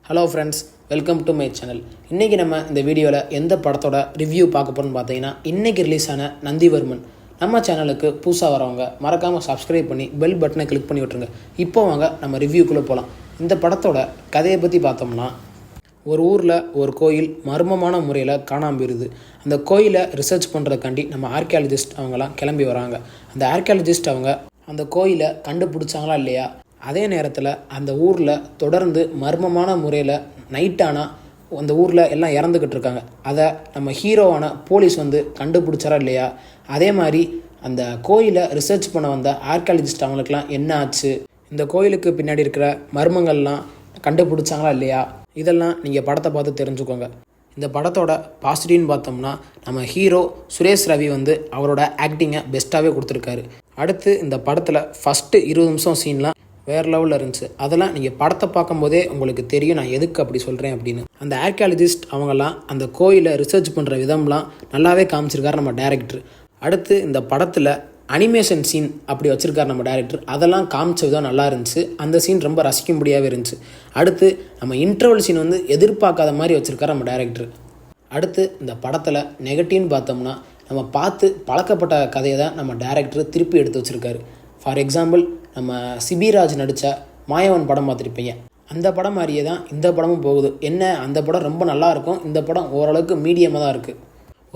Hello friends, welcome to my channel. இன்றைக்கி நம்ம இந்த வீடியோவில் எந்த படத்தோட ரிவ்யூ பார்க்க போகிறோம்னு பார்த்தீங்கன்னா, இன்றைக்கி ரிலீஸ் ஆன நந்திவர்மன். நம்ம சேனலுக்கு புதுசாக வரவங்க மறக்காமல் சப்ஸ்கிரைப் பண்ணி பெல் பட்டனை கிளிக் பண்ணி விட்ருங்க. இப்போ வாங்க நம்ம ரிவ்யூக்குள்ளே போகலாம். இந்த படத்தோட கதையை பற்றி பார்த்தோம்னா, ஒரு ஊரில் ஒரு கோயில் மர்மமான முறையில் காணாமல் போயிருது. அந்த கோயிலை ரிசர்ச் பண்ணுறதுக்காண்டி நம்ம ஆர்கியாலஜிஸ்ட் அவங்களாம் கிளம்பி வராங்க. அந்த ஆர்கியாலஜிஸ்ட் அவங்க அந்த கோயிலை கண்டுபிடிச்சாங்களா இல்லையா, அதே நேரத்தில் அந்த ஊரில் தொடர்ந்து மர்மமான முறையில் நைட்டானால் அந்த ஊரில் எல்லாம் இறந்துக்கிட்டு இருக்காங்க. அதை நம்ம ஹீரோவான போலீஸ் கண்டுபிடிச்சாரா இல்லையா, அதே மாதிரி அந்த கோயிலை ரிசர்ச் பண்ண வந்த ஆர்கியாலஜிஸ்ட் அவங்களுக்குலாம் என்ன ஆச்சு, இந்த கோயிலுக்கு பின்னாடி இருக்கிற மர்மங்கள்லாம் கண்டுபிடிச்சாங்களா இல்லையா, இதெல்லாம் நீங்கள் படத்தை பார்த்து தெரிஞ்சுக்கோங்க. இந்த படத்தோட பாசிட்டிவ்னு பார்த்தோம்னா, நம்ம ஹீரோ சுரேஷ் ரவி அவரோட ஆக்டிங்கை பெஸ்ட்டாகவே கொடுத்துருக்காரு. அடுத்து இந்த படத்தில் ஃபஸ்ட்டு 20 நிமிஷம் சீன்லாம் வேறு லெவலில் இருந்துச்சு. அதெல்லாம் நீங்கள் படத்தை பார்க்கும்போதே உங்களுக்கு தெரியும் நான் எதுக்கு அப்படி சொல்கிறேன் அப்படின்னு. அந்த ஆர்கியாலஜிஸ்ட் அவங்கெல்லாம் அந்த கோயிலை ரிசர்ச் பண்ணுற விதம்லாம் நல்லாவே காமிச்சிருக்காரு நம்ம டைரக்டர். அடுத்து இந்த படத்தில் அனிமேஷன் சீன் அப்படி வச்சுருக்காரு நம்ம டைரக்டர். அதெல்லாம் காமிச்ச விதம் நல்லா இருந்துச்சு. அந்த சீன் ரொம்ப ரசிக்கும்படியாகவே இருந்துச்சு. அடுத்து நம்ம இன்டர்வல் சீன் எதிர்பார்க்காத மாதிரி வச்சுருக்காரு நம்ம டைரக்டர். அடுத்து இந்த படத்தில் நெகட்டிவ்னு பார்த்தோம்னா, நம்ம பார்த்து பழக்கப்பட்ட கதையை தான் நம்ம டைரக்டர் திருப்பி எடுத்து வச்சுருக்காரு. ஃபார் எக்ஸாம்பிள், நம்ம சிபிராஜ் நடித்த மாயவன் படம் பார்த்துருப்பீங்க. அந்த படம் மாதிரியே தான் இந்த படமும் போகுது. என்ன, அந்த படம் ரொம்ப நல்லாயிருக்கும், இந்த படம் ஓரளவுக்கு மீடியமாக தான் இருக்குது.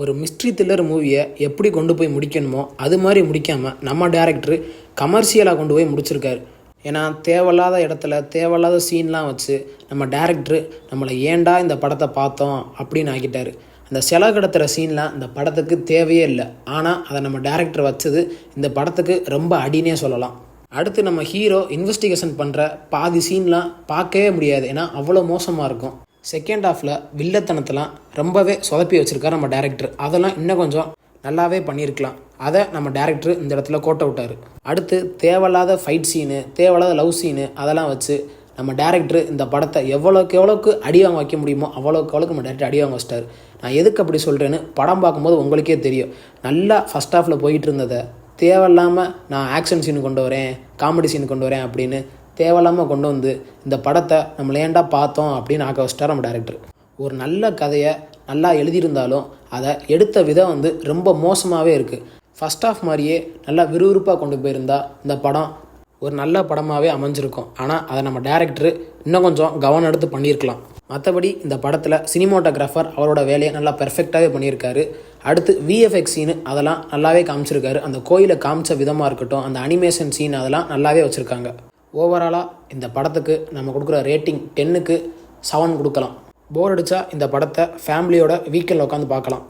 ஒரு மிஸ்ட்ரி த்ரில்லர் மூவியை எப்படி கொண்டு போய் முடிக்கணுமோ அது மாதிரி முடிக்காமல் நம்ம டேரக்டர் கமர்ஷியலாக கொண்டு போய் முடிச்சிருக்காரு. ஏன்னா தேவையில்லாத இடத்துல தேவையில்லாத சீன்லாம் வச்சு நம்ம டேரக்டர் நம்மளை ஏண்டா இந்த படத்தை பார்த்தோம் அப்படின்னு ஆக்கிட்டார். அந்த சிலை கடத்துகிற சீன்லாம் இந்த படத்துக்கு தேவையே இல்லை. ஆனால் அதை நம்ம டேரக்டர் வச்சது இந்த படத்துக்கு ரொம்ப அடினே சொல்லலாம். அடுத்து நம்ம ஹீரோ இன்வெஸ்டிகேஷன் பண்ணுற பாதி சீன்லாம் பார்க்கவே முடியாது, ஏன்னா அவ்வளோ மோசமாக இருக்கும். செகண்ட் ஹாஃபில் வில்லத்தனத்தெல்லாம் ரொம்பவே சொதப்பி வச்சுருக்காரு நம்ம டேரக்டர். அதெல்லாம் இன்னும் கொஞ்சம் நல்லாவே பண்ணியிருக்கலாம். அதை நம்ம டேரக்டர் இந்த இடத்துல கோட்டை விட்டார். அடுத்து தேவையில்லாத ஃபைட் சீனு, தேவையில்லாத லவ் சீனு அதெல்லாம் வச்சு நம்ம டேரக்டர் இந்த படத்தை எவ்வளோக்கு அடி வாங்க வைக்க முடியுமோ அவ்வளோக்கு நம்ம டேரக்டர் அடி வாங்க வச்சிட்டார். நான் எதுக்கு அப்படி சொல்கிறேன்னு படம் பார்க்கும்போது உங்களுக்கே தெரியும். நல்லா ஃபஸ்ட் ஹாஃபில் போயிட்டு இருந்ததை தேவையில்லாமல் நான் ஆக்ஷன் சீனு கொண்டு வரேன், காமெடி சீனு கொண்டு வரேன் அப்படின்னு தேவையில்லாமல் கொண்டு வந்து இந்த படத்தை நம்ம ஏண்டா பார்த்தோம் அப்படின்னு ஆக்க வச்சிட்டார் நம்ம டேரக்டர். ஒரு நல்ல கதையை நல்லா எழுதியிருந்தாலும் அதை எடுத்த விதம் ரொம்ப மோசமாகவே இருக்குது. ஃபஸ்ட் ஹாஃப் மாதிரியே நல்லா விறுவிறுப்பாக கொண்டு போயிருந்தால் இந்த படம் ஒரு நல்ல படமாகவே அமைஞ்சிருக்கும். ஆனால் அதை நம்ம டேரக்டர் இன்னும் கொஞ்சம் கவனம் எடுத்து பண்ணியிருக்கலாம். மற்றபடி இந்த படத்தில் சினிமாட்டோகிராஃபர் அவரோட வேலையை நல்லா பெர்ஃபெக்டாகவே பண்ணியிருக்காரு. அடுத்து விஎஃப்எக்ஸ் சீனு அதெல்லாம் நல்லாவே காமிச்சிருக்காரு. அந்த கோயிலை காமிச்ச விதமாக இருக்கட்டும், அந்த அனிமேஷன் சீன் அதெல்லாம் நல்லாவே வச்சுருக்காங்க. ஓவராலாக இந்த படத்துக்கு நம்ம கொடுக்குற ரேட்டிங் 10க்கு 7 கொடுக்கலாம். போர் அடித்தா இந்த படத்தை ஃபேமிலியோட வீக்கெண்டில் உட்காந்து பார்க்கலாம்.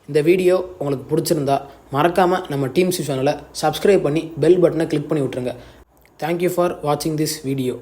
இந்த வீடியோ உங்களுக்கு பிடிச்சிருந்தா மறக்காமல் நம்ம டீம்ஸ் சேனலை சப்ஸ்கிரைப் பண்ணி பெல் பட்டனை கிளிக் பண்ணி விட்ருங்க. தேங்க்யூ ஃபார் வாட்சிங் திஸ் வீடியோ.